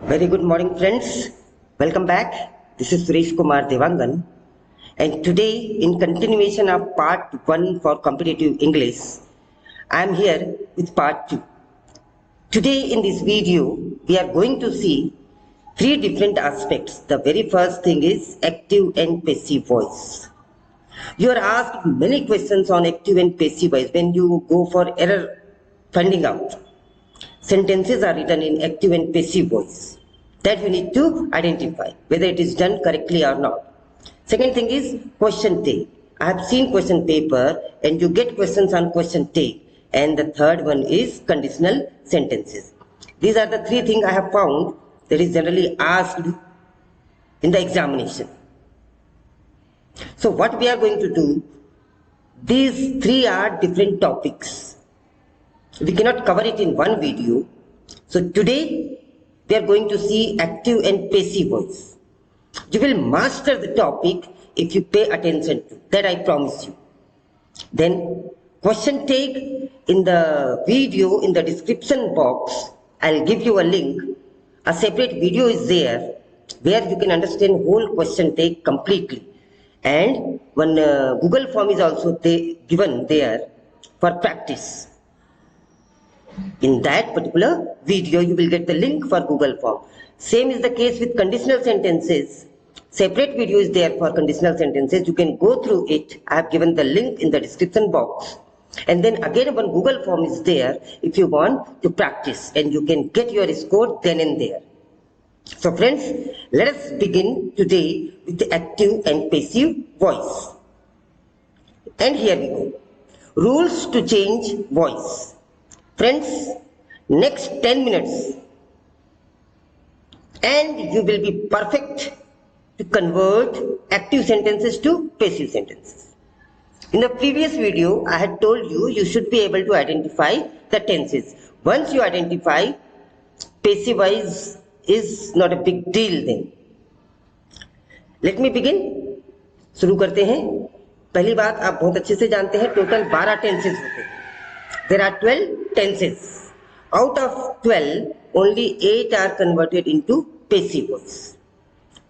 Very good morning, friends. Welcome back. This is Suresh Kumar Devangan, and today, in continuation of part 1 for competitive English, I am here with part 2. Today, in this video, we are going to see three different aspects. The very first thing is active and passive voice. You are asked many questions on active and passive voice when you go for error finding out. Sentences are written in active and passive voice that you need to identify whether it is done correctly or not. Second thing is question take. I have seen question paper and you get questions on question take. And the third one is conditional sentences. These are the three things I have found that is generally asked in the examination. So what we are going to do, these three are different topics. We cannot cover it in one video. So today we are going to see active and passive voice. You will master the topic if you pay attention to that, I promise you. Then question take, in the video in the description box I'll give you a link. A separate video is there where you can understand whole question take completely, and one Google form is also given there for practice. In that particular video, you will get the link for Google form. Same is the case with conditional sentences. Separate video is there for conditional sentences. You can go through it. I have given the link in the description box. And then again, one Google form is there if you want to practice, and you can get your score then and there. So friends, let us begin today with the active and passive voice. And here we go. Rules to change voice. Friends, next 10 minutes and you will be perfect to convert active sentences to passive sentences. In the previous video, I had told you you should be able to identify the tenses. Once you identify, passive voice is not a big deal then. Let me begin. शुरू करते हैं. पहली बात आप बहुत अच्छे से जानते हैं, टोटल 12 टेंसेस होते हैं. There are 12 tenses. Out of 12, only 8 are converted into passive voice.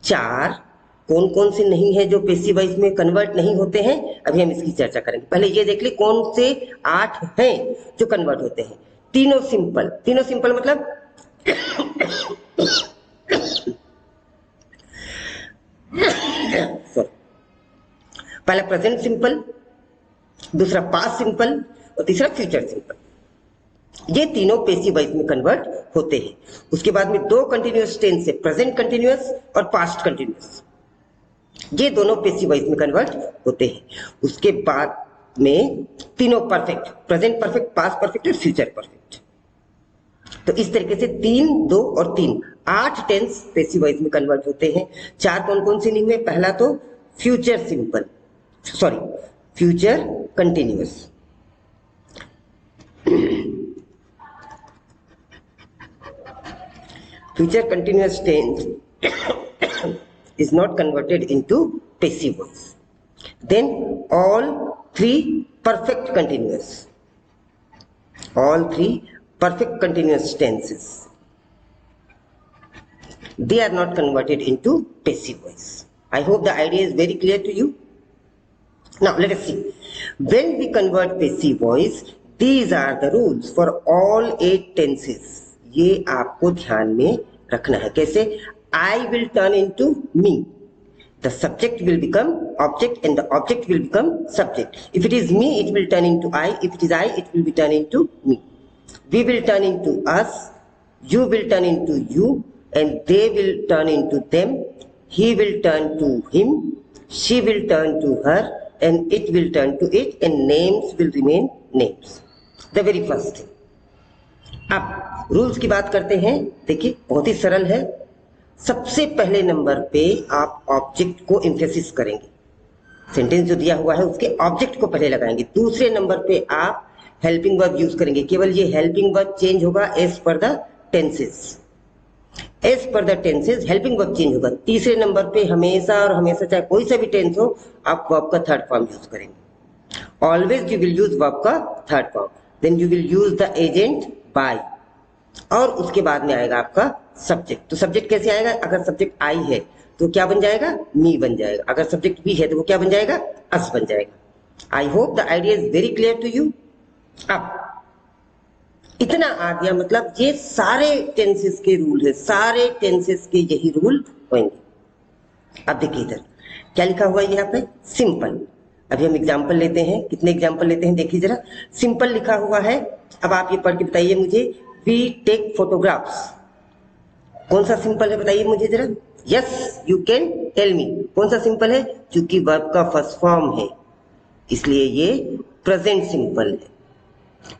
4 कौन कौन से नहीं है जो passive voice में कन्वर्ट नहीं होते हैं, अभी हम इसकी चर्चा करेंगे. पहले ये देख ले कौन से 8 हैं जो कन्वर्ट होते हैं. तीनों सिंपल मतलब पहला प्रेजेंट सिंपल, दूसरा पास्ट सिंपल और तीसरा फ्यूचर सिंपल. ये तीनों पेसिव वॉइस में कन्वर्ट होते हैं. उसके बाद में दो कंटिन्यूअस टेंस है, प्रेजेंट कंटिन्यूअस और पास्ट कंटिन्यूअस. ये दोनों पेसिव वॉइस में कन्वर्ट होते हैं. उसके बाद में तीनों perfect, present perfect, past perfect और फ्यूचर परफेक्ट. तो इस तरीके से 3, 2 और 3 8 टेंस पेसिव वॉइस में कन्वर्ट होते हैं. 4 कौन कौन से नहीं हुए? पहला तो future simple, sorry future continuous. Future continuous tense is not converted into passive voice. Then all three perfect continuous tenses, they are not converted into passive voice. I hope the idea is very clear to you. Now let us see. When we convert passive voice, these are the rules for all 8 tenses. ये आपको ध्यान में रखना है. कैसे? I will turn into me. The subject will become object and the object will become subject. If it is me, it will turn into I. If it is I, it will be turned into me. We will turn into us. You will turn into you. And they will turn into them. He will turn to him. She will turn to her. And it will turn to it. And names will remain names. The very first thing. अब rules की बात करते हैं. देखिए बहुत ही सरल है. सबसे पहले नंबर पे आप ऑब्जेक्ट को एम्फेसिस करेंगे. सेंटेंस जो दिया हुआ है उसके ऑब्जेक्ट को पहले लगाएंगे. दूसरे नंबर पे आप हेल्पिंग वर्ब यूज करेंगे. केवल ये हेल्पिंग वर्ब चेंज होगा as per the tenses. Helping verb change होगा. तीसरे नंबर पे हमेशा और हमेशा चाहे कोई सा भी टेंस हो, आप वर्ब का थर्ड फॉर्म यूज करेंगे. Always you will use verb का third form. Then you will use the agent by. और उसके बाद में आएगा आपका सब्जेक्ट। तो सब्जेक्ट कैसे आएगा? अगर सब्जेक्ट आई है तो क्या बन जाएगा? मी बन जाएगा। अगर सब्जेक्ट बी है तो वो क्या बन जाएगा? अस बन जाएगा। I hope the idea is very clear to you. अब इतना आ गया, मतलब ये सारे टेंसेस के रूल है, सारे टेंसेस के यही रूल होंगे। अब देखिए इधर क्या लिखा हुआ है यहाँ पे? सिंपल। अभी हम एग्जाम्पल लेते हैं। कितने एग्जाम्पल लेते हैं देखिए जरा। सिंपल लिखा हुआ है। अब आप ये पढ़ के बताइए मुझे, वी टेक फोटोग्राफ्स। कौन सा सिंपल है बताइए मुझे जरा। Yes you can tell me. कौन सा सिंपल है? क्योंकि वर्ब का फर्स्ट फॉर्म है इसलिए ये प्रेजेंट सिंपल है।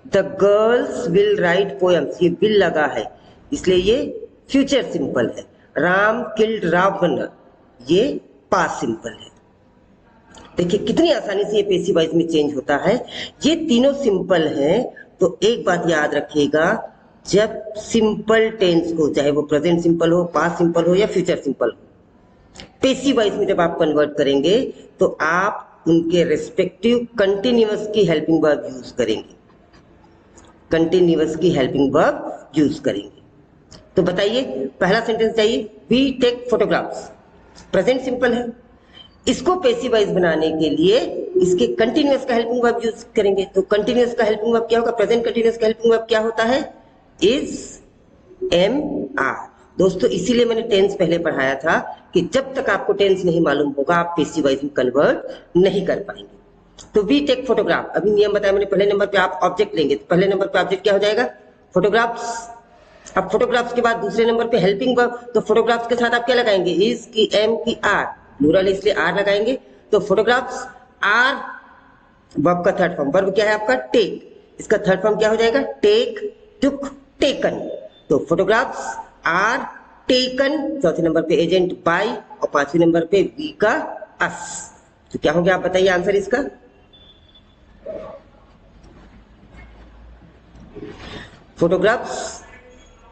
The girls will write poems, ये विल लगा है इसलिए ये फ्यूचर सिंपल है। राम किल्ड रावण, ये पास्ट सिंपल है। देखिए कितनी आसानी से ये पेसिव वॉइस में चेंज होता है। ये तीनों सिंपल हैं। तो एक बात याद रखिएगा, जब सिंपल टेंस को, चाहे वो प्रेजेंट सिंपल हो, पास्ट सिंपल हो या फ्यूचर सिंपल हो, पेसिव वॉइस में जब आप कन्वर्ट करेंगे तो आप उनके रेस्पेक्टिव कंटिन्यूअस की हेल्पिंग वर्ब यूज करेंगे। कंटिन्यूअस की हेल्पिंग वर्ब यूज करेंगे। तो बताइए पहला सेंटेंस चाहिए, we take photographs, present simple है। इसको पेसिव वॉइस बनाने के लिए इसके कंटिन्यूअस का हेल्पिंग वर्ब यूज करेंगे। तो कंटिन्यूअस का हेल्पिंग वर्ब क्या होगा? प्रेजेंट कंटिन्यूअस का हेल्पिंग वर्ब क्या होता है? Is, am, are. दोस्तों इसीलिए मैंने टेंस पहले पढ़ाया था कि जब तक आपको टेंस नहीं मालूम होगा आप पेसिव वॉइस में कन्वर्ट नहीं कर पाएंगे। तो वी टेक फोटोग्राफ, अभी नियम बताया मैंने। पहले नंबर पे आप ऑब्जेक्ट लेंगे, तो पहले नंबर पे ऑब्जेक्ट क्या हो जाएगा? फोटोग्राफ्स। अब फोटोग्राफ्स के बाद दूसरे नंबर पे हेल्पिंग वर्ब, तो फोटोग्राफ्स के साथ आप क्या लगाएंगे? इज की, एम की, आर। प्लूरल इसलिए आर लगाएंगे। तो फोटोग्राफ्स आर वर्ब का थर्ड फॉर्म। वर्ब क्या है आपका? टेक। इसका थर्ड फॉर्म क्या हो जाएगा? टेक, टुक, टेकन। तो फोटोग्राफ्स आर टेकन, चौथे नंबर पे एजेंट बाय, और पांचवें नंबर पे वी का अस। तो क्या हो गया? आप बताइए आंसर इसका। Photographs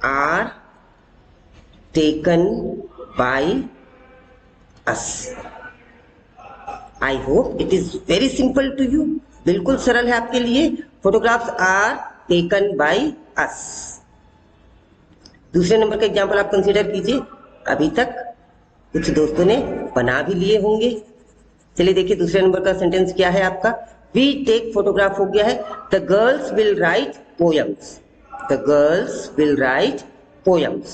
are taken by us. I hope it is very simple to you. बिल्कुल सरल है आपके लिए। Photographs are taken by us. दूसरे नंबर का एग्जाम्पल आप कंसीडर कीजिए। अभी तक कुछ दोस्तों ने बना भी लिए होंगे। चलिए देखिए दूसरे नंबर का सेंटेंस क्या है आपका। वी टेक फोटोग्राफ हो गया है। The girls will write poems. The girls will write poems.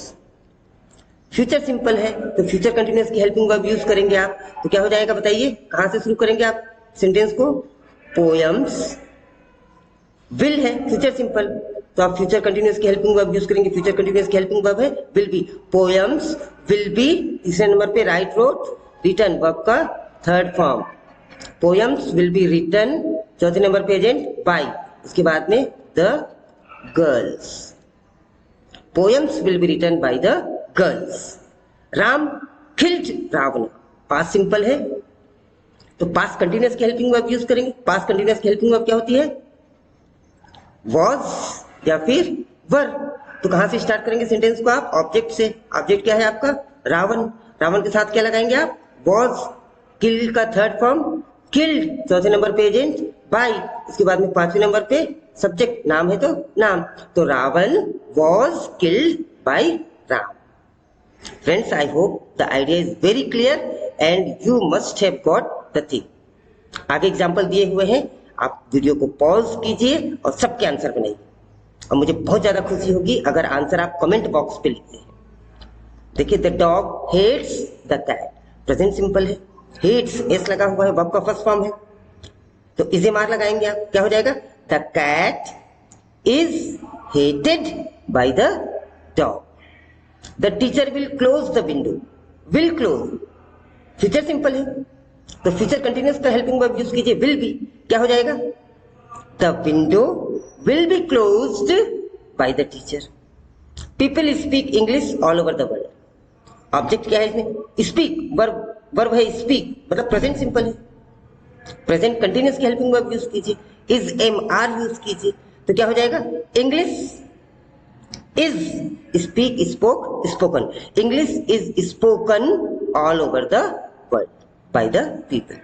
Future simple है तो फ्यूचर कंटिन्यूअस की हेल्पिंग वर्ब यूज करेंगे आप। तो क्या हो जाएगा बताइए, कहां से शुरू करेंगे आप सेंटेंस को? पोएम्स विल है फ्यूचर सिंपल, तो आप फ्यूचर कंटिन्यूअस की हेल्पिंग वर्ब यूज करेंगे। फ्यूचर कंटिन्यूअस की हेल्पिंग वर्ब है will be. Poems will be तीसरे नंबर पे राइट, रोट, रिटन वर्ब का third form. Poems will be written चौथे नंबर पे एजेंट बाय, उसके बाद में the girls. Poems will be written by the girls. Ram killed Ravana. Past simple है तो past continuous की हेल्पिंग वर्ब यूज करेंगे। past continuous की हेल्पिंग वर्ब क्या होती है? was या फिर were। तो कहां से स्टार्ट करेंगे सेंटेंस को आप? ऑब्जेक्ट से। ऑब्जेक्ट क्या है आपका? रावण। रावण के साथ क्या लगाएंगे आप? was। किल्ड का थर्ड फॉर्म किल्ड, चौथे नंबर पे एजेंट बाय, उसके बाद में पांचवें नंबर पे सब्जेक्ट, नाम है तो नाम। तो Ravan was killed by Ram. Friends I hope the idea is very clear and you must have got the thing. आगे एग्जाम्पल दिए हुए हैं, आप वीडियो को पॉज कीजिए और सबके आंसर बनाइए। और मुझे बहुत ज्यादा खुशी होगी अगर आंसर आप कमेंट बॉक्स पे लिखते हैं। देखिए the dog hates the cat, present simple है। हेट्स एस लगा हुआ है, वर्ब का फर्स्ट फॉर्म है, तो इसे मार लगाएंगे आप। क्या हो जाएगा? The cat is hated by the dog. The teacher will close the window. Will close future simple है तो फ्यूचर कंटिन्यूअस का हेल्पिंग वर्ब यूज कीजिए विल बी। क्या हो जाएगा? The window will be closed by the teacher. People speak English all over the world. Object क्या है इसमें? स्पीक। वर्ब, वर्ब है स्पीक, मतलब प्रेजेंट सिंपल है। प्रेजेंट कंटिन्यूअस की हेल्पिंग वर्ब यूज कीजिए, इज, एम, आर यूज कीजिए। तो क्या हो जाएगा? English is, speak, spoke, spoken. English is spoken all over the world by the people.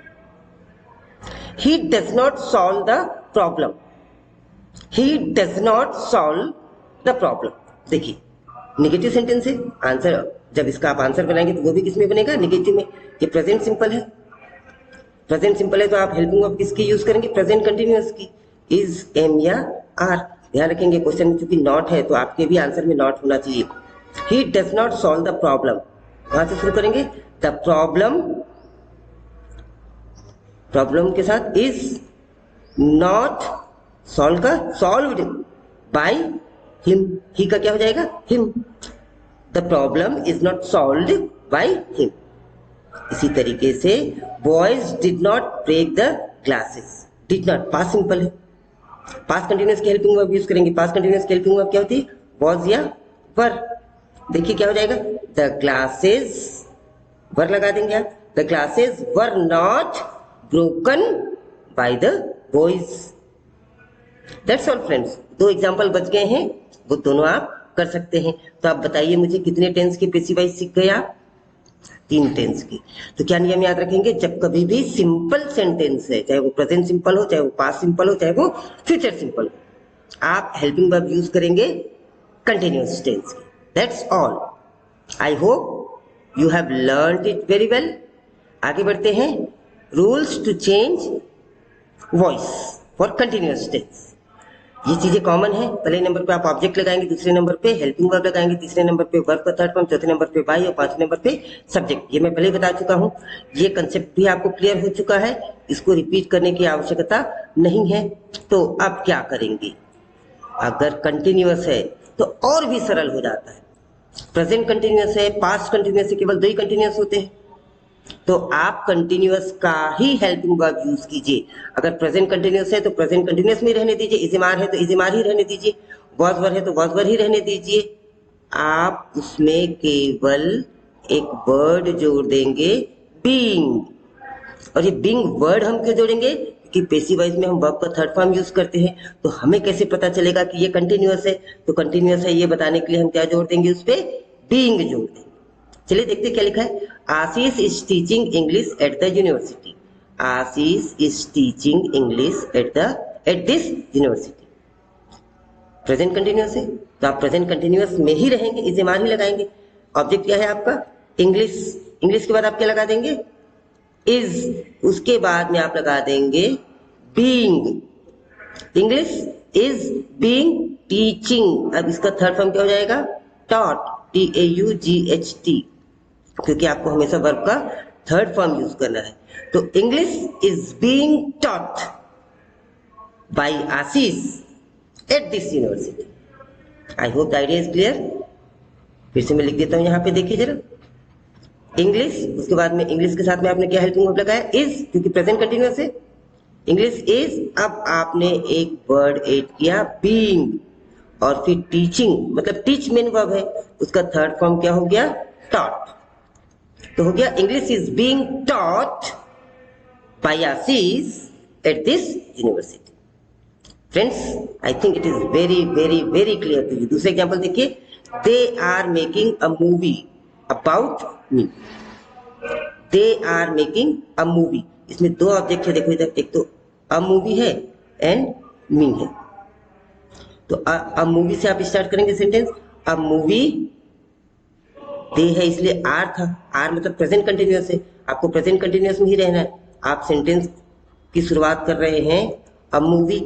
He does not solve the problem. He does not solve the problem. देखिए negative sentence है, answer जब इसका आप आंसर बनाएंगे तो वो भी किस में बनेगा, नेगेटिव में। ये प्रेजेंट सिंपल है, प्रेजेंट सिंपल है तो आप हेल्पिंग वर्ब किसकी यूज करेंगे, प्रेजेंट कंटिन्यूअस की, इज, एम या आर। ध्यान रखेंगे क्वेश्चन में चूंकि नॉट है तो आपके भी आंसर में नॉट होना चाहिए। He does not solve the problem, वहां से शुरू करेंगे, द प्रॉब्लम, प्रॉब्लम के साथ इज नॉट सॉल्व का सॉल्व्ड बाय हिम, ही का क्या हो जाएगा, him. The problem is not solved by him. इसी तरीके से boys did not break the glasses, did not past simple है, पास्ट कंटिन्यूअस की हेल्पिंग वर्ब यूज करेंगे। पास्ट कंटिन्यूअस की हेल्पिंग वर्ब क्या होती है, वॉज या वर। देखिए क्या हो जाएगा, द ग्लासेस, वर लगा देंगे आप, the glasses were not broken by the boys. That's all friends, दो एग्जाम्पल बच गए हैं, वो दोनों आप कर सकते हैं। तो आप बताइए मुझे कितने टेंस के पैसिव वॉइस सीख गए आप, 3 टेंस की। तो क्या नियम याद रखेंगे, जब कभी भी सिंपल सेंटेंस है, चाहे वो प्रेजेंट सिंपल हो, चाहे वो पास्ट सिंपल हो, चाहे वो फ्यूचर सिंपल हो, आप हेल्पिंग वर्ब यूज करेंगे कंटिन्यूअस टेंस की। That's all. I hope you have learned it very well. आगे बढ़ते हैं, rules to change voice for continuous tense. ये चीजें कॉमन है, पहले नंबर पे आप ऑब्जेक्ट लगाएंगे, दूसरे नंबर पे हेल्पिंग वर्ब लगाएंगे, तीसरे नंबर पे वर्ब का थर्ड फॉर्म, चौथे नंबर पे बाई और पांचवें नंबर पे सब्जेक्ट। ये मैं पहले ही बता चुका हूँ, ये कंसेप्ट भी आपको क्लियर हो चुका है, इसको रिपीट करने की आवश्यकता नहीं है। तो अब क्या करेंगे, अगर कंटिन्यूअस है तो और भी सरल हो जाता है। प्रेजेंट कंटिन्यूअस है, पास्ट कंटिन्यूअस है, केवल 2 ही कंटिन्यूअस होते हैं, तो आप कंटिन्यूअस का ही हेल्पिंग वर्ब यूज कीजिए। अगर प्रेजेंट कंटिन्यूअस है तो प्रेजेंट कंटिन्यूअस में रहने दीजिए, इज़मार है तो इज़मार ही रहने दीजिए, वॉज वर है तो वॉज वर ही रहने दीजिए। आप उसमें केवल एक वर्ड जोड़ देंगे, बीइंग। और ये बीइंग वर्ड हम क्यों जोड़ेंगे, क्योंकि पैसिव वॉइस में हम वर्ब का थर्ड फॉर्म यूज करते हैं। तो हमें कैसे पता चलेगा कि ये कंटिन्यूअस है, तो कंटिन्यूअस है ये बताने के लिए हम क्या जोड़ देंगे, उस पर बीइंग जोड़ देंगे। चलिए देखते क्या लिखा है, Ashish is teaching English at the university. Ashish is teaching English at this university. Present continuous है तो आप प्रेजेंट कंटिन्यूअस में ही रहेंगे, इज़मार ही लगाएंगे। ऑब्जेक्ट क्या है आपका, इंग्लिश। इंग्लिश के बाद आप क्या लगा देंगे, इज। उसके बाद में आप लगा देंगे being. English is being teaching. अब इसका थर्ड फॉर्म क्या हो जाएगा, टॉट, TAUGHT, क्योंकि आपको हमेशा वर्ब का थर्ड फॉर्म यूज करना है। तो English is being taught by Ashish at this university. I hope the idea is clear. फिर से मैं लिख देता हूं, यहां पे देखिए जरा, इंग्लिश, उसके बाद में इंग्लिश के साथ में आपने क्या हेल्पिंग वर्ब लगाया, इज, क्योंकि प्रेजेंट कंटिन्यूअस है, इंग्लिश इज। अब आपने एक वर्ड ऐड किया, बीइंग, और फिर टीचिंग, मतलब टीच मेन वर्ब है, उसका थर्ड फॉर्म क्या हो गया, टॉट। तो हो गया English is being taught by Ashish at this university. Friends, I think it is very very very clear to you. दूसरे एग्जांपल देखिए, they are making a movie about me. They are making a movie, इसमें 2 object है, देखो इधर, एक तो a movie है and me है। तो अ मूवी से आप स्टार्ट करेंगे सेंटेंस, अ मूवी, दे है इसलिए आर था, आर मतलब प्रेजेंट कंटिन्यूअस है, आपको प्रेजेंट कंटिन्यूअस में ही रहना है। आप सेंटेंस की शुरुआत कर रहे हैं अ मूवी,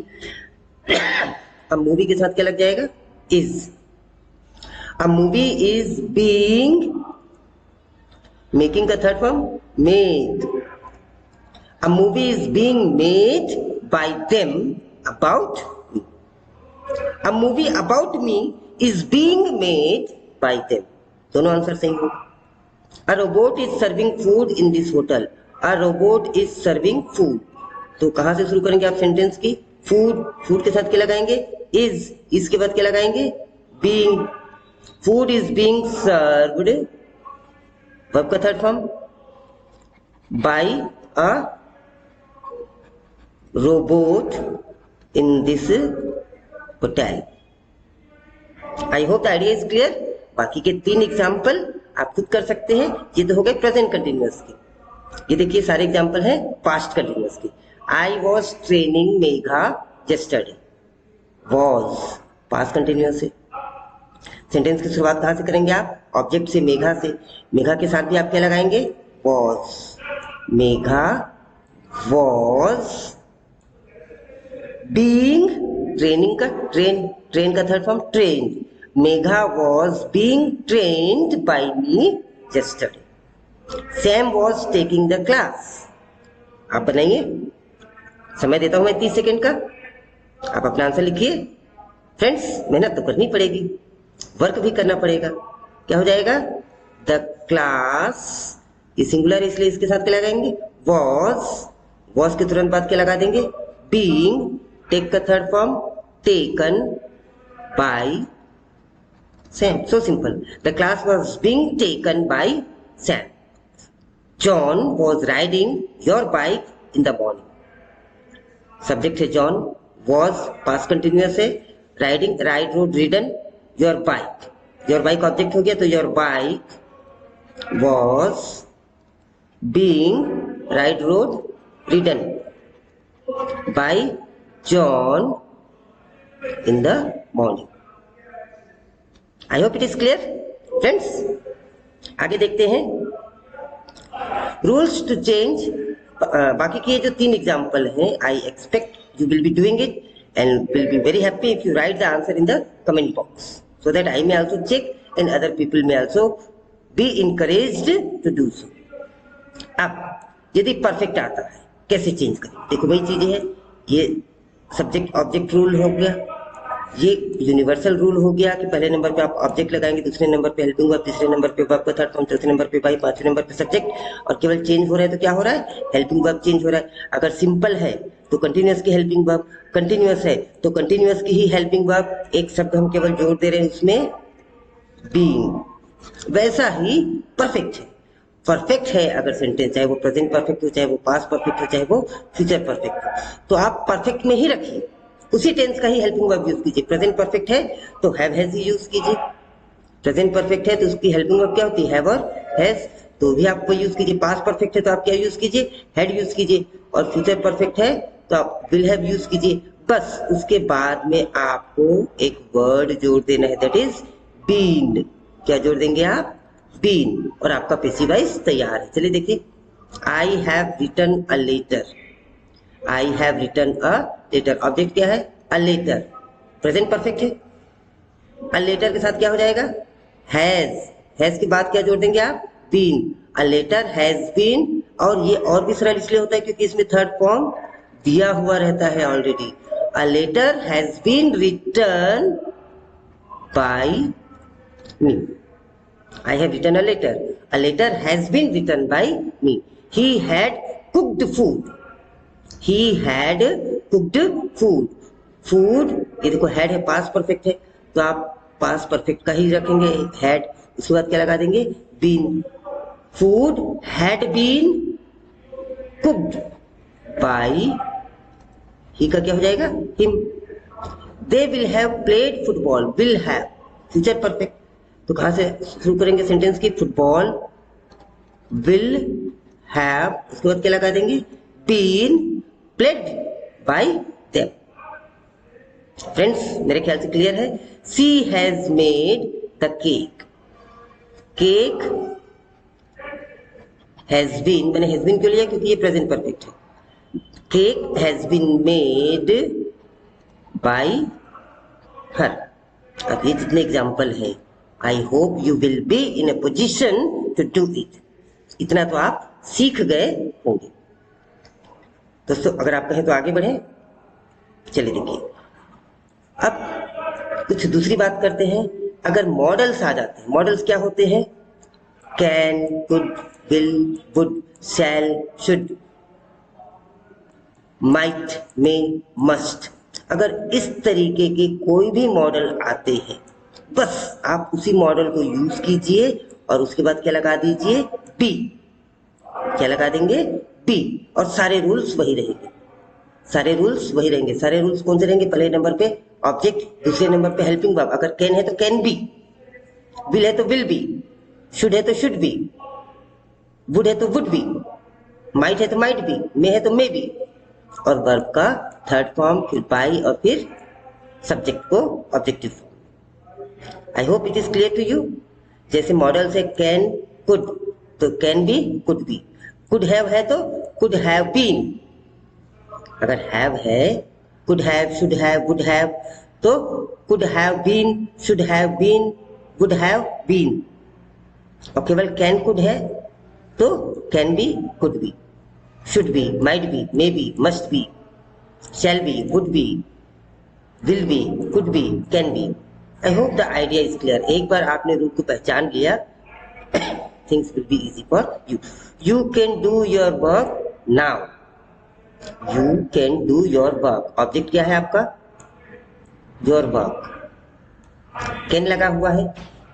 अब मूवी के साथ क्या लग जाएगा, is. A movie is being, making का third form made. A movie is being made by them about me. A movie about me is being made by them. दोनों आंसर सही हो। A robot is serving food in this hotel. A robot is serving food, तो कहां से शुरू करेंगे आप sentence की, फूड, फूड के साथ क्या लगाएंगे, इज, इसके बाद क्या लगाएंगे, being. Food is being served, verb का third form, by a robot in this hotel. I hope the idea is clear. बाकी के 3 एग्जाम्पल आप खुद कर सकते हैं। ये तो हो गए प्रेजेंट कंटिन्यूअस के। ये देखिए सारे एग्जाम्पल हैं पास्ट कंटिन्यूअस के। I was training Megha yesterday, was past continuous है। सेंटेंस की शुरुआत कहाँ से करेंगे आप? ऑब्जेक्ट से, मेघा से। मेघा के साथ भी आप क्या लगाएंगे? Was. Megha was being, training का ट्रेन का third form trained. Megha was being trained by me yesterday. Sam was taking the class. आप बनाइए, समय देता हूं मैं 30 सेकेंड का, आप अपना आंसर लिखिए। फ्रेंड्स, मेहनत तो करनी पड़ेगी, वर्क भी करना पड़ेगा। क्या हो जाएगा? द क्लास, ये सिंगुलर है इसलिए इसके साथ क्या लगाएंगे? वॉज के तुरंत बाद क्या लगा देंगे? बीइंग, टेक का third form taken by Sam. So simple, the class was being taken by Sam. John was riding your bike in the morning. Subject है जॉन, वॉज पास्ट कंटिन्यूअस है, riding ride road ridden, your bike object हो गया, तो your bike was being ride road ridden bye John in the morning. I hope it is clear friends. आगे देखते हैं rules to change. बाकी के जो 3 एग्जाम्पल हैं, I expect you will be doing it and will be very happy if you write the answer in the comment box so that I may also check and other people may also be encouraged to do so. अब यदि perfect आता है कैसे change करें? देखो वही चीजें हैं, ये सब्जेक्ट ऑब्जेक्ट रूल हो गया, ये यूनिवर्सल रूल हो गया कि पहले नंबर पे आप ऑब्जेक्ट लगाएंगे, दूसरे नंबर पे हेल्पिंग वर्ब, तीसरे नंबर पे वर्ब का थर्ड फॉर्म, चौथे नंबर पे बाई, पांचवें नंबर पे सब्जेक्ट, और केवल चेंज हो रहा है तो क्या हो रहा है? हेल्पिंग वर्ब चेंज हो रहा है। अगर सिंपल है तो कंटिन्यूअस की हेल्पिंग वर्ब, कंटिन्यूअस है तो कंटिन्यूअस की ही हेल्पिंग वर्ब, एक शब्द हम केवल जोड़ दे रहे हैं उसमें बीइंग। वैसा ही परफेक्ट है। परफेक्ट है अगर सेंटेंस, चाहे वो प्रेजेंट परफेक्ट हो, चाहे वो पास्ट परफेक्ट हो, चाहे वो फ्यूचर परफेक्ट हो, तो आप परफेक्ट में ही रखिए, उसी टेंस का ही हेल्पिंग वर्ब यूज कीजिए। प्रेजेंट परफेक्ट है तो हैव हैज ही यूज कीजिए, प्रेजेंट परफेक्ट है तो उसकी हेल्पिंग वर्ब क्या होती है? हैव और हैज, तो भी आपको यूज कीजिए। पास्ट परफेक्ट है तो आप क्या यूज कीजिए? हैड यूज कीजिए। और फ्यूचर परफेक्ट है तो आप विल हैव यूज कीजिए। बस उसके बाद में आपको एक वर्ड जोड़ देना है, दैट इज बीन। क्या जोड़ देंगे आप? बीन, और आपका पैसिव वॉइस तैयार है। चलिए देखिए, I have written a letter. I have written a letter, object क्या है? अ लेटर, प्रेजेंट परफेक्ट है। अ लेटर के साथ क्या हो जाएगा? हैज के बाद क्या जोड़ देंगे आप? Been. A letter has been, और ये और भी सरल इसलिए होता है क्योंकि इसमें थर्ड फॉर्म दिया हुआ रहता है already. A letter has been written by me. I have written a letter. A letter has been written by me. He had cooked food. He had cooked food. Food, ये देखो had है, past perfect है, तो आप past perfect का ही रखेंगे had, उसके बाद क्या लगा देंगे? been. Food had been cooked by, ही का क्या हो जाएगा? him. They will have played football. Will have, future perfect, तो कहां से शुरू करेंगे सेंटेंस की? फुटबॉल विल हैव, उसके बाद क्या लगा देंगे? Been played by them. Friends, मेरे ख्याल से क्लियर है। She has made the cake. Cake has been, मैंने हैज बीन क्यों लिया? क्योंकि ये प्रेजेंट परफेक्ट है। Cake has been made by her. अब ये जितने एग्जाम्पल हैं, I hope you will be in a position to do it. इतना तो आप सीख गए होंगे। दोस्तों, अगर आप कहें तो आगे बढ़े। चलिए देखिए, अब कुछ दूसरी बात करते हैं। अगर मॉडल्स आ जाते हैं, मॉडल्स क्या होते हैं? Can, could, will, would, shall, should, might, may, must. अगर इस तरीके के कोई भी मॉडल आते हैं, बस आप उसी मॉडल को यूज कीजिए और उसके बाद क्या लगा दीजिए? बी। क्या लगा देंगे? बी, और सारे रूल्स वही रहेंगे। सारे रूल्स वही रहेंगे। सारे रूल्स कौन से रहेंगे? पहले नंबर पे ऑब्जेक्ट, दूसरे नंबर पे हेल्पिंग वर्ब। अगर कैन है तो कैन बी, विल है तो विल बी, शुड है तो शुड बी, वुड है तो वुड बी, माइट है तो माइट बी, मे है तो मे बी, और वर्ब का थर्ड फॉर्म, फिर बाई, और फिर सब्जेक्ट को objective form. I hope it is clear to you. जैसे मॉडल से कैन कुड, तो can be could be, could have है तो कुड हैव बीन, अगर हैव है could have should have would have, तो could have been should have been would have been. और केवल कैन कुड है तो can be could B should be might be may be must be shall be would be will be could B can be. I hope the idea is clear. एक बार आपने rule को पहचान लिया, things will be easy for you. You can do your work now, you can do your work, object क्या है आपका? Your work, can लगा हुआ है,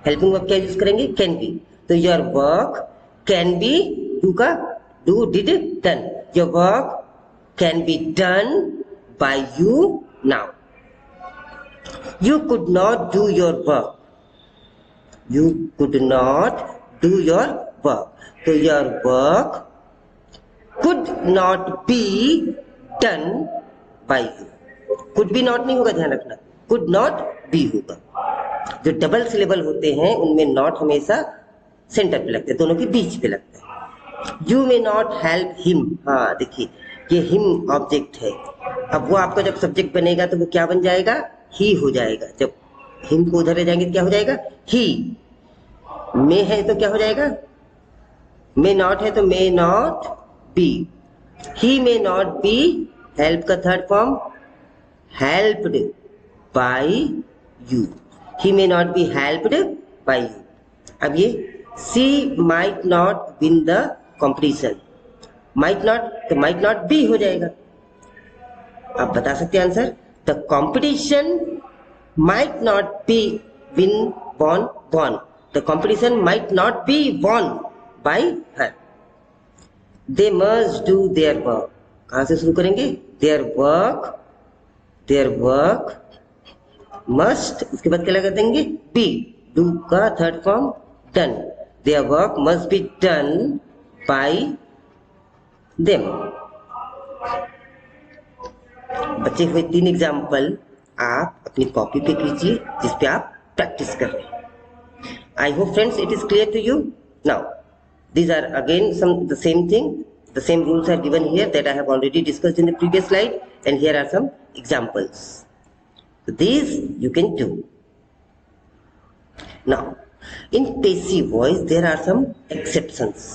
हेल्पिंग वर्ब क्या यूज करेंगे? Can be. तो your work can be, do का do did done, your work can be done by you now. You could not do your work, you could not do your work, so your work could not be done by you। could be not नहीं होगा, ध्यान रखना, could not be होगा। जो double syllable होते हैं उनमें not हमेशा सेंटर पे लगते हैं, दोनों के बीच पे लगते हैं। You may not help him, हाँ देखिए ये हिम ऑब्जेक्ट है, अब वो आपका जब सब्जेक्ट बनेगा तो वो क्या बन जाएगा? ही हो जाएगा। जब हिम को उधर ले जाएंगे तो क्या हो जाएगा? ही। मे है तो क्या हो जाएगा? मे नॉट है तो may not be. He may not be, help का third form helped by you, he may not be helped by you. अब ये she might not win the competition, might not तो माइट नॉट बी हो जाएगा। आप बता सकते हैं answer? The competition might not be won. The competition might not be won by her. They must do their work. कहाँ से शुरू करेंगे? Their work must, उसके बाद क्या लगा देंगे? Be, do का third form done. Their work must be done by them। बचे हुए 3 एग्जाम्पल आप अपनी कॉपी पे कीजिए जिस पे आप प्रैक्टिस कर रहे हैं। I hope friends it is clear to you. Now these are again the same thing, the same rules are given here that I have already discussed in the previous slide, and here are some examples. So these you can do. Now in passive voice there are some exceptions,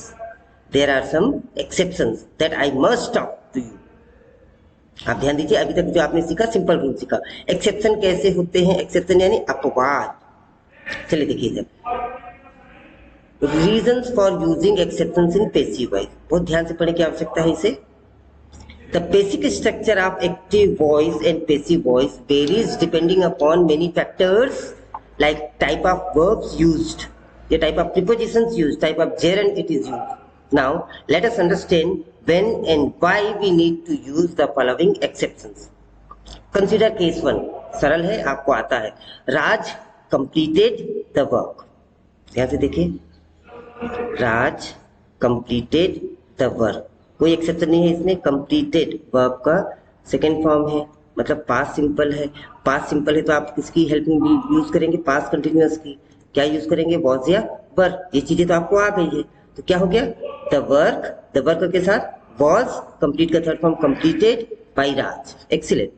that I must talk to you। आप ध्यान दीजिए, अभी तक जो आपने सीखा simple rule सीखा। Exception कैसे होते हैं? एक्सेप्शन यानी अपवाद। चलिए देखिए जब reasons for using exceptions in passive voice, बहुत ध्यान से पढ़ने की आवश्यकता है इसे। The basic structure of active voice and passive voice varies depending upon many factors like type of verbs used, या type of prepositions used, type of gerund it is used. Now let us understand when and why we need to use the following exceptions. Consider case 1, सरल है, आपको आता है। राज completed the work, ध्यान से देखिए, राज completed the work, कोई exception नहीं है इसमें। completed वर्ब का सेकेंड फॉर्म है, मतलब पास्ट सिंपल है। पास्ट सिंपल है तो आप किसकी हेल्पिंग यूज करेंगे? पास्ट कंटिन्यूअस की। क्या यूज करेंगे? वॉज या वर। ये चीजें तो आपको आ गई है, तो क्या हो गया? द वर्क के साथ वॉज, कंप्लीट का third form completed by Raj. Excellent,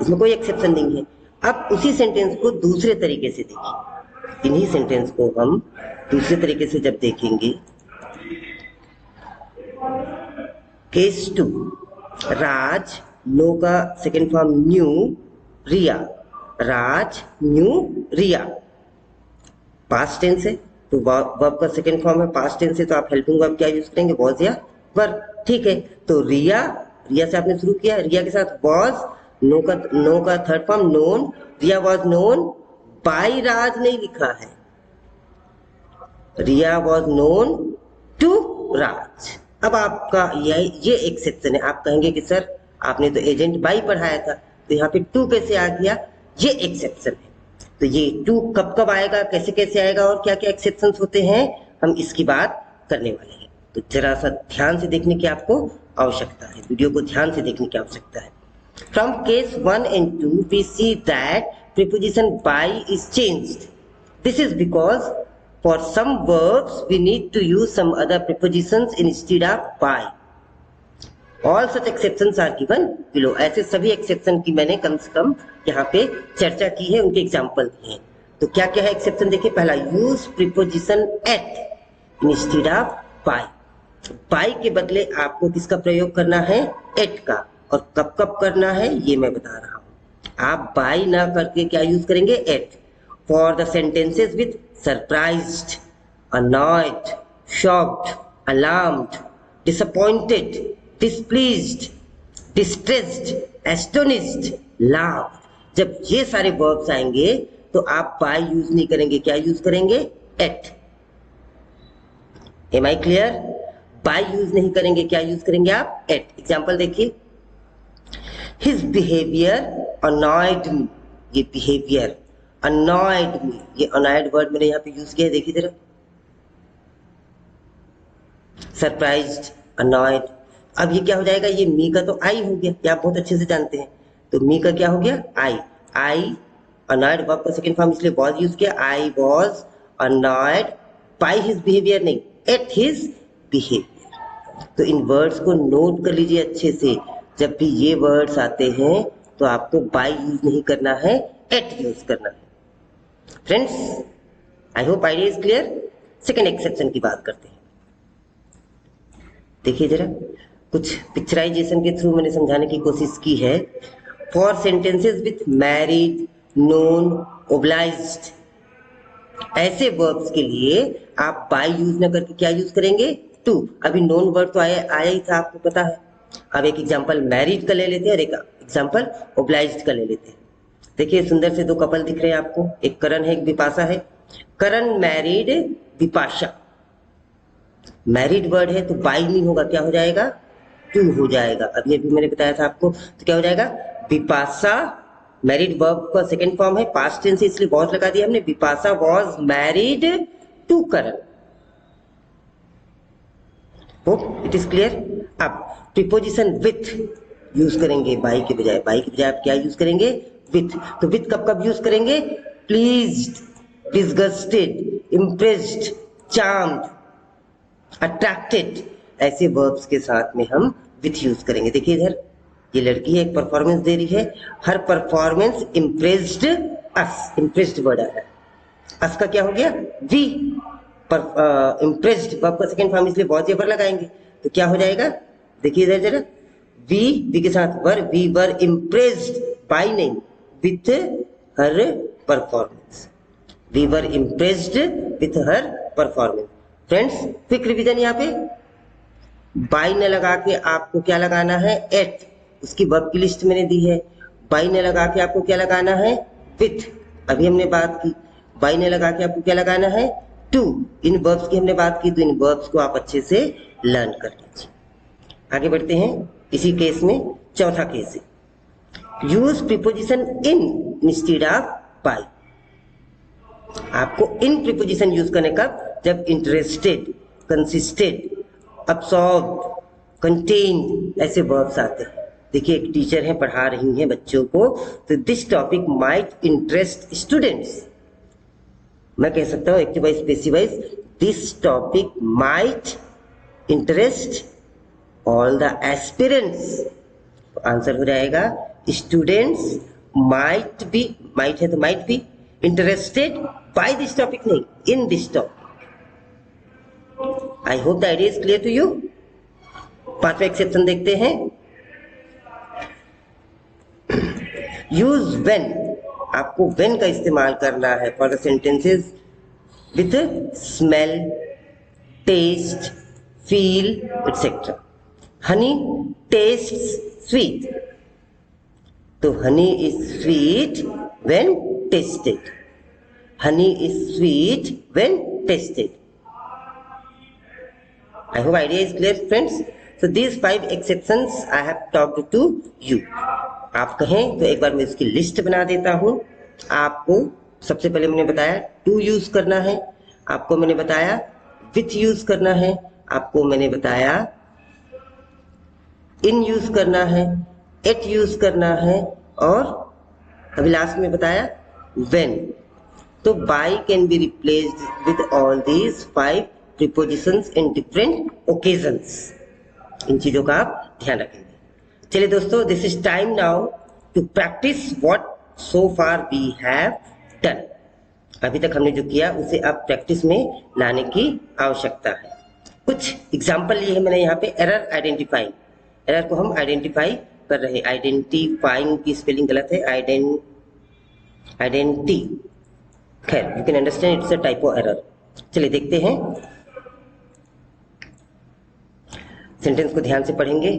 इसमें कोई एक्सेप्शन नहीं है। अब उसी सेंटेंस को दूसरे तरीके से देखिए, इन्हीं सेंटेंस को हम दूसरे तरीके से जब देखेंगे। केस 2, राज नो का सेकेंड फॉर्म न्यू रिया, राज न्यू रिया, पास्ट टेंस है तो वर्ब का सेकंड फॉर्म है, पास्ट टेंस है तो आप हेल्पिंग वर्ब क्या यूज करेंगे? वॉज या वर। ठीक है, तो रिया से आपने शुरू किया, रिया के साथ वॉज, नो का third form known, Riya was known by Raj नहीं लिखा है, Riya was known to Raj. अब आपका ये एक्सेप्शन है। आप कहेंगे कि सर आपने तो एजेंट बाय पढ़ाया था, तो यहाँ पे टू कैसे आ गया? ये एक्सेप्शन है। तो ये टू कब कब आएगा, कैसे कैसे आएगा और क्या क्या एक्सेप्शंस होते हैं, हम इसकी बात करने वाले हैं। तो जरा सा ध्यान से देखने की आपको आवश्यकता है, वीडियो को ध्यान से देखने की आवश्यकता है। From case 1 and 2 we see that preposition by is changed. This is because for some verbs we need to use some other prepositions instead of by. All such exceptions are given below. ऐसे सभी exception की मैंने कम से कम यहाँ पे चर्चा की है, उनके एग्जाम्पल दिए हैं. तो क्या क्या है एक्सेप्शन देखिए. पहला, use preposition at instead of by. By के बदले आपको किसका प्रयोग करना है? एट का. और कब कब करना है ये मैं बता रहा हूं. आप बाय ना करके क्या यूज करेंगे? At. For the sentences with surprised, annoyed, shocked, alarmed, disappointed, displeased, distressed, astonished, laughed. जब ये सारे verbs आएंगे तो आप by यूज नहीं करेंगे. क्या यूज करेंगे? at. Am I clear? by use नहीं करेंगे. क्या यूज करेंगे आप? at. एग्जाम्पल देखिए. His behavior annoyed me. ये behavior annoyed me, ये annoyed word मैंने यहाँ पे यूज किया है. देखिए जरा. Surprised, annoyed. अब ये क्या हो जाएगा? ये मी का तो आई हो गया, ये आप बहुत अच्छे से जानते हैं. तो मी का क्या हो गया? आई. आई अनॉयड वर्ब का सेकंड फॉर्म इसलिए वॉज यूज किया. I was annoyed by his behaviour, नहीं एट हिज बिहेवियर. तो इन वर्ड्स को नोट कर लीजिए अच्छे से. जब भी ये वर्ड्स आते हैं तो आपको बाय यूज नहीं करना है, एट यूज करना है. Friends, I hope idea is clear. Second exception की बात करते हैं. देखिए जरा, कुछ पिक्चराइजेशन के थ्रू मैंने समझाने की कोशिश की है. For sentences with married, known, obliged, ऐसे वर्ब्स के लिए आप बाय यूज ना करके क्या यूज करेंगे? टू. अभी नोन वर्ड तो आया ही था, आपको पता है. अब एक एग्जांपल मैरिड का ले लेते हैं और एक एग्जांपल ओब्लाइज्ड का ले लेते हैं. देखिए, सुंदर से दो कपल दिख रहे हैं आपको. एक करण है, एक बिपाशा है. करण मैरिड बिपाशा. मैरिड वर्ड है तो बाय नहीं होगा, क्या हो जाएगा? टू हो जाएगा. अब ये भी मैंने बताया था आपको. तो क्या हो जाएगा? बिपाशा मैरिड वर्ब का सेकंड फॉर्म है, पास्ट टेंस है इसलिए वॉज लगा दिया हमने. Bipasha was married to Karan. Hope it is clear. अब प्रीपोजिशन विथ यूज करेंगे बाय के बजाय. बाय के बजाय आप क्या यूज करेंगे? विथ. तो विथ कब कब यूज करेंगे? Pleased, disgusted, impressed, charmed, attracted, ऐसे वर्ब्स के साथ में हम विथ यूज करेंगे. देखिए इधर, ये लड़की है, एक परफॉर्मेंस दे रही है. हर परफॉर्मेंस इम्प्रेस्ड अस. इम्प्रेस्ड वर्ड है. अस का क्या हो गया? वी. इम्प्रेस्ड वर्ब का सेकंड फॉर्म इसलिए वॉज एवर लगाएंगे. तो क्या हो जाएगा? देखिए इधर जरा. वी के साथ were. We were impressed by, नहीं, with her performance. We were impressed with her performance. Friends, quick revision. यहाँ पे बाय न लगा के आपको क्या लगाना है? एट. उसकी वर्ब की लिस्ट मैंने दी है. बाय न लगा के आपको क्या लगाना है? विथ. अभी हमने बात की. बाय न लगा के आपको क्या लगाना है? टू. इन वर्ब्स की हमने बात की, तो इन वर्ब्स को आप अच्छे से लर्न कर लीजिए. आगे बढ़ते हैं. इसी केस में चौथा केस है use preposition in instead of by. आपको इन प्रीपोजिशन यूज करने का जब इंटरेस्टेड, कंसिस्टेड, अब्सॉर्ब, कंटेन्ड ऐसे वर्ब्स आते हैं. देखिए, एक टीचर हैं, पढ़ा रही हैं बच्चों को. तो this topic might interest students. मैं कह सकता हूँ active wise, passive wise. This topic might interest all the aspirants. Answer हो जाएगा स्टूडेंट्स माइट बी. माइट है तो might be interested by this topic, नहीं, in this topic. I hope the idea is clear to you. पांचवा exception देखते हैं. Use when. आपको when का इस्तेमाल करना है for the sentences with smell, taste, feel et cetera. Honey tastes sweet. तो honey is sweet when tasted. Honey is sweet when tasted. I hope idea is clear, friends. So these 5 exceptions I have talked to you. आप कहें तो एक बार मैं इसकी list बना देता हूँ. आपको सबसे पहले मैंने बताया टू यूज करना है. आपको मैंने बताया विथ यूज करना है. आपको मैंने बताया इन यूज करना है, एट यूज करना है, और अभी लास्ट में बताया when. तो by can be replaced with all these 5 prepositions in different occasions. इन चीजों का आप ध्यान रखेंगे. चलिए दोस्तों, this is time now to practice what so far we have done. अभी तक हमने जो किया उसे आप प्रैक्टिस में लाने की आवश्यकता है. कुछ एग्जाम्पल लिए हैं मैंने यहाँ पे. एरर आइडेंटिफाइंग, एरर को हम आइडेंटिफाई कर रहे हैं. आइडेंटिफाइंग की स्पेलिंग गलत है, आइडेंटी. खैर, you can understand it's a typo error. चलिए देखते हैं, सेंटेंस को ध्यान से पढ़ेंगे.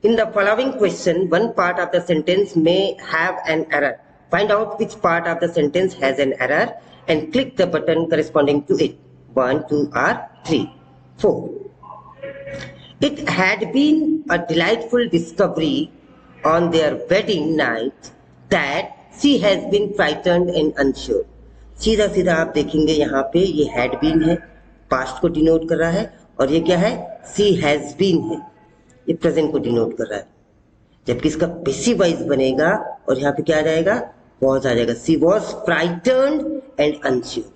In the following question one part of the sentence में have an error. Find out which part of the sentence has an error and click the button corresponding to it. 1, 2 or 3, 4. It had been a delightful discovery on their wedding night that she has been frightened and unsure. सीधा सीधा आप देखेंगे यहाँ पे ये had been है, past को denote कर रहा है, और ये क्या है, she has been है, ये प्रेजेंट को डिनोट कर रहा है. जबकि इसका पैसिव वॉइस बनेगा और यहाँ पे क्या आ जाएगा, वॉज आ जाएगा. सी वॉज फ्राइटन्ड एंड अनश्योर.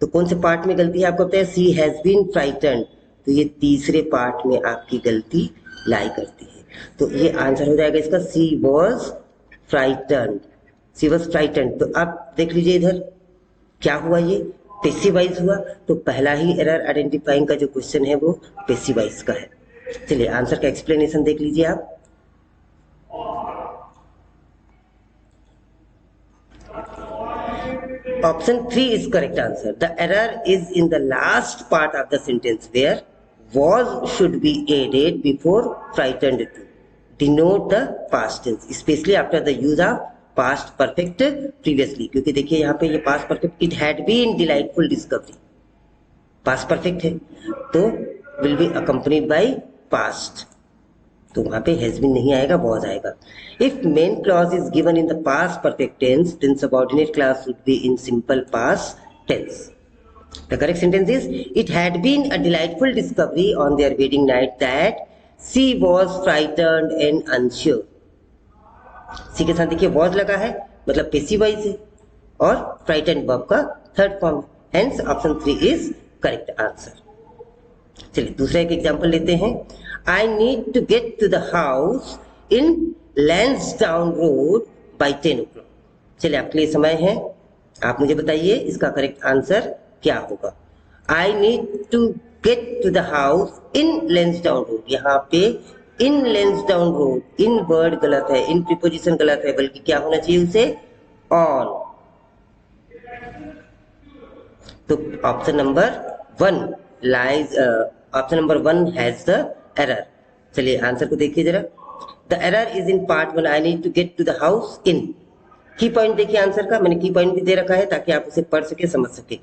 तो कौन से पार्ट में गलती है आपको पता है, सी हैज बीन फ्राइटन्ड. तो ये तीसरे पार्ट में आपकी गलती लाई करती है. तो ये आंसर हो जाएगा इसका, she was frightened. She was frightened. तो आप देख लीजिए इधर क्या हुआ, ये पैसिव वॉइस हुआ. तो पहला ही एरर आइडेंटिफाइंग का जो क्वेश्चन है वो पैसिव वॉइस का है. चलिए आंसर का एक्सप्लेनेशन देख लीजिए आप. Option 3 is correct answer. The error is in the last part of the sentence where was should be added before frightened to denote the past tense, especially after the use of past perfect previously. क्योंकि देखिए यहाँ पे ये past perfect, it had been delightful discovery, past perfect है तो will be accompanied by past. तो वहां पे has been नहीं आएगा, was आएगा. If main clause is given in the past perfect tense, then subordinate clause should be in simple past tense. The correct sentence is, it had been a delightful discovery on their wedding night that she was frightened and unsure. सी के साथ देखिए was लगा है, मतलब passive voice है, और frightened verb का third form. Hence option 3 is correct answer. चलिए दूसरा एक एग्जाम्पल लेते हैं. I need to get to the house in Lansdowne Road by 10 o'clock. चलिए आपके लिए समय है, आप मुझे बताइए इसका करेक्ट आंसर क्या होगा. I need to get to the house in Lansdowne Road. यहाँ पे in Lansdowne Road, in word गलत है, in प्रीपोजिशन गलत है, बल्कि क्या होना चाहिए उसे, on. तो option number 1 lies, option number 1 has the error. चलिए आंसर को देखिए जरा. The error is in part 1. I need to get to the house in. Key point देखिए आंसर का, मैंने की पॉइंट भी दे रखा है ताकि आप उसे पढ़ सके, समझ सके.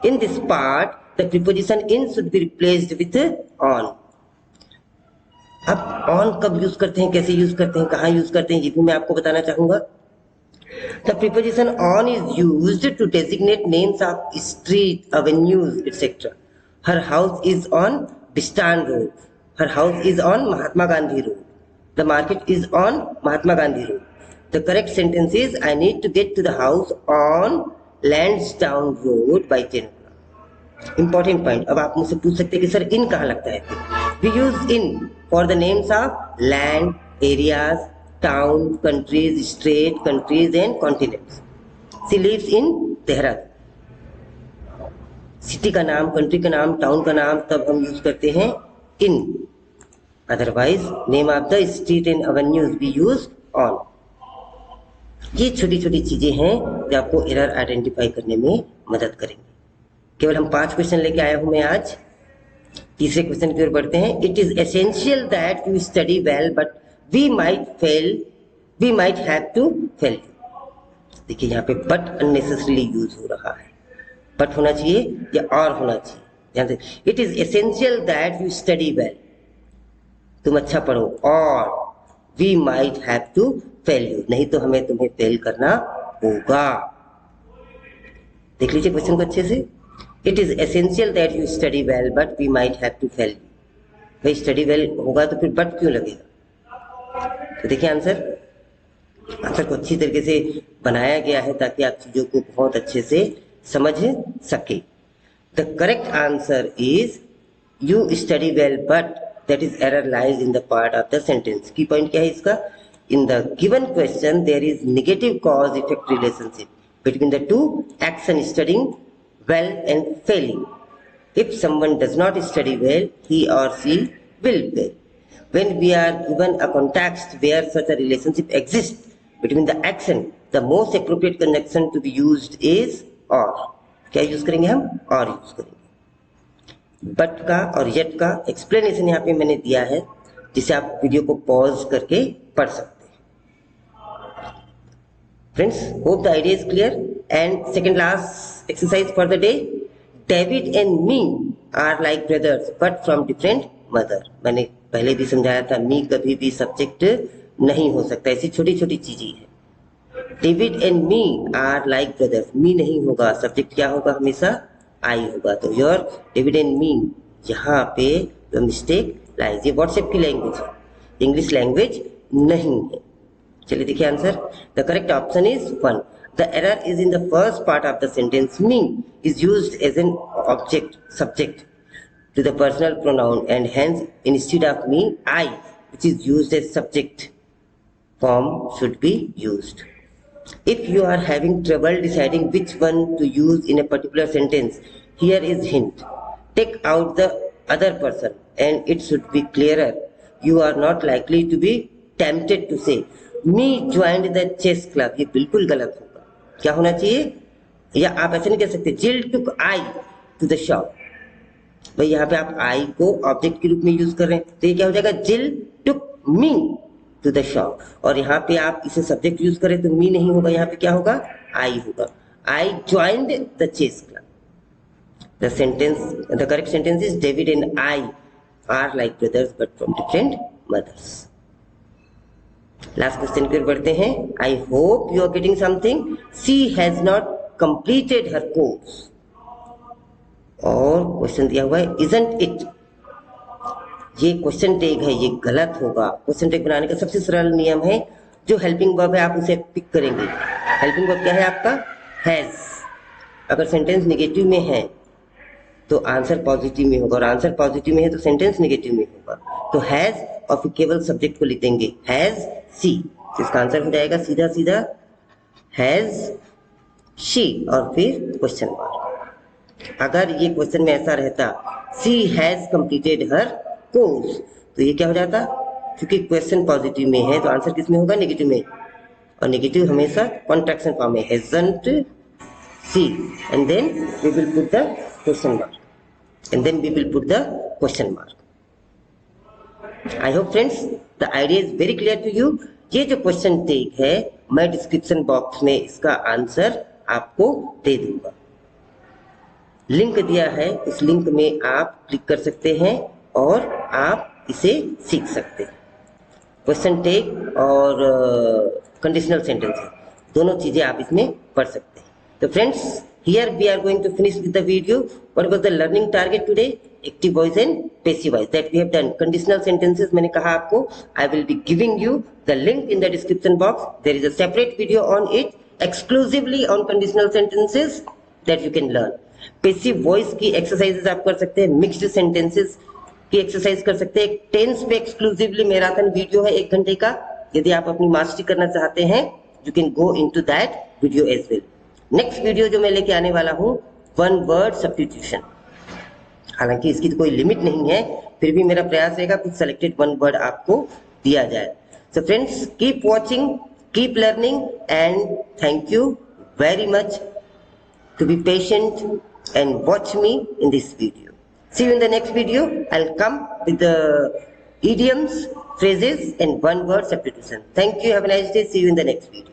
In this part the preposition in should be replaced with on. अब ऑन कब यूज करते हैं, कैसे यूज करते हैं, कहाँ यूज करते हैं, ये भी मैं आपको बताना चाहूंगा. The preposition on is used to designate names of street, avenues etcetera. Her house is on Bistan road. Her house is on Mahatma Gandhi Road. The market is on Mahatma Gandhi Road. The correct sentence is, I need to get to the house on Lansdowne Road by 10 o'clock. Important point. अब आप मुझसे पूछ सकते हैं कि sir इन कहाँ लगता है. We use in for the names of land, areas, town, countries, state, countries and continents. She lives in Dehradun. City का नाम, कंट्री का नाम, टाउन का नाम तब हम यूज करते हैं in. Otherwise, name of the street and avenues we use on. ये छोटी छोटी चीजें हैं जो आपको एरर आइडेंटिफाई करने में मदद करेंगे. केवल हम 5 क्वेश्चन लेके आया हूं मैं आज. तीसरे क्वेश्चन की ओर बढ़ते हैं. It is essential that you study well but we might have to fail. देखिए यहाँ पे बट अननेसेसरीली यूज हो रहा है. बट होना चाहिए या और होना चाहिए. ध्यान से. It is essential that you study well, तुम अच्छा पढ़ो, और we might have to fail you, नहीं तो हमें तुम्हें फेल करना होगा. देख लीजिए क्वेश्चन को अच्छे से. It is essential that you study well but we might have to fail you. भाई स्टडी वेल होगा तो फिर बट क्यों लगेगा. तो देखिए आंसर, आंसर को अच्छी तरीके से बनाया गया है ताकि आप चीजों को बहुत अच्छे से समझ सके। The correct answer is you study well but that is error lies in the part of the sentence. Key point क्या है इसका? In the given question there is negative cause effect relationship between the two action studying well and failing. If someone does not study well, he or she will fail. When we are given a context where such a relationship exists between the action, the most appropriate conjunction to be used is or. क्या use करेंगे हम? और use करेंगे। But का और yet का explanation यहाँ पे मैंने दिया है, जिसे आप वीडियो को पॉज करके पढ़ सकते हैं। Friends, hope the idea is clear. And second last exercise for the day. David and me are like brothers but from different mother. मैंने पहले भी समझाया था, me कभी भी सब्जेक्ट नहीं हो सकता, ऐसी छोटी छोटी चीजें है। David and me are like brothers, me नहीं होगा, सब्जेक्ट क्या होगा? हमेशा I होगा। तो your David and me, यहाँ पे जो मिस्टेक लाइज, ये व्हाट्सएप की लैंग्वेज है, इंग्लिश लैंग्वेज नहीं है। चलिए देखिए answer. The correct option is 1. The error is in the first part of the sentence. Me is used as an object, subject to the personal pronoun and hence instead of me, I, which is used as subject form, should be used. If you are having trouble deciding which one to use in a particular sentence, here is hint. Take out the other person and it should be clearer. You are not likely to be tempted to say, me joined the chess club. ये बिल्कुल गलत होगा। क्या होना चाहिए? या आप ऐसे नहीं कह सकते जिल टुक आई टू द शॉप। भाई यहाँ पे आप आई को ऑब्जेक्ट के रूप में यूज कर रहे हैं, तो ये क्या हो जाएगा? जिल टुक मी टू द शॉप। और यहाँ पे आप इसे सब्जेक्ट यूज करें तो मी नहीं होगा, यहाँ पे क्या होगा? आई होगा। I joined the chess club. The sentence, the correct sentence is David and I are like brothers but from different mothers. Last question की ओर बढ़ते हैं। I hope you are getting something. She has not completed her course. और question दिया हुआ है isn't it. ये question tag है, ये गलत होगा। क्वेश्चन टैग बनाने का सबसे सरल नियम है, जो हेल्पिंग वर्ब है आप उसे पिक करेंगे। हेल्पिंग वर्ब क्या है आपका? हैज। अगर सेंटेंस नेगेटिव में है तो आंसर पॉजिटिव में होगा, और आंसर पॉजिटिव में है तो सेंटेंस नेगेटिव में होगा। तो हैज और फिर केवल सब्जेक्ट को लिख देंगे हैज सी, इसका आंसर हो जाएगा सीधा सीधा हैज शी और फिर क्वेश्चन मार्क। अगर ये क्वेश्चन में ऐसा रहता सी हैज कंप्लीटेड हर कोर्स, तो ये क्या हो जाता? क्योंकि क्वेश्चन पॉजिटिव में है तो आंसर किस में होगा? नेगेटिव में, और नेगेटिव हमेशा कॉन्ट्रैक्शन फॉर्म में, hasn't she, and then we will put the question mark, and then we will put the question mark. I hope friends the idea is very clear to you. ये जो question tag है मैं description box में इसका answer आपको दे दूंगा। Link दिया है, उस लिंक में आप क्लिक कर सकते हैं और आप इसे सीख सकते हैं। क्वेश्चन टैग और कंडीशनल सेंटेंस दोनों चीजें आप इसमें पढ़ सकते हैं। तो friends, here we are going to finish with the video. What was the learning target today? Active voice and passive voice that we have done. Conditional sentences मैंने कहा आपको I will be giving you the link in the description box. There is a separate video on it exclusively on conditional sentences that you can learn. Passive voice की exercises आप कर सकते हैं, mixed sentences की exercise कर सकते हैं। Tense पे एक्सक्लूसिवली मैराथन वीडियो है 1 घंटे का। यदि आप अपनी मास्टरी करना चाहते हैं you can go into that video as well. Next video जो मैं लेके आने वाला हूँ 1 वर्ड सब्स्टिट्यूशन। हालांकि इसकी तो कोई लिमिट नहीं है, फिर भी मेरा प्रयास रहेगा कुछ सेलेक्टेड 1 वर्ड आपको दिया जाए। So friends, keep watching, keep learning and thank you very much to be patient and watch me in this video. See you in the next video. I'll come with the idioms, phrases and 1 word substitution. Thank you. Have a nice day. See you in the next video.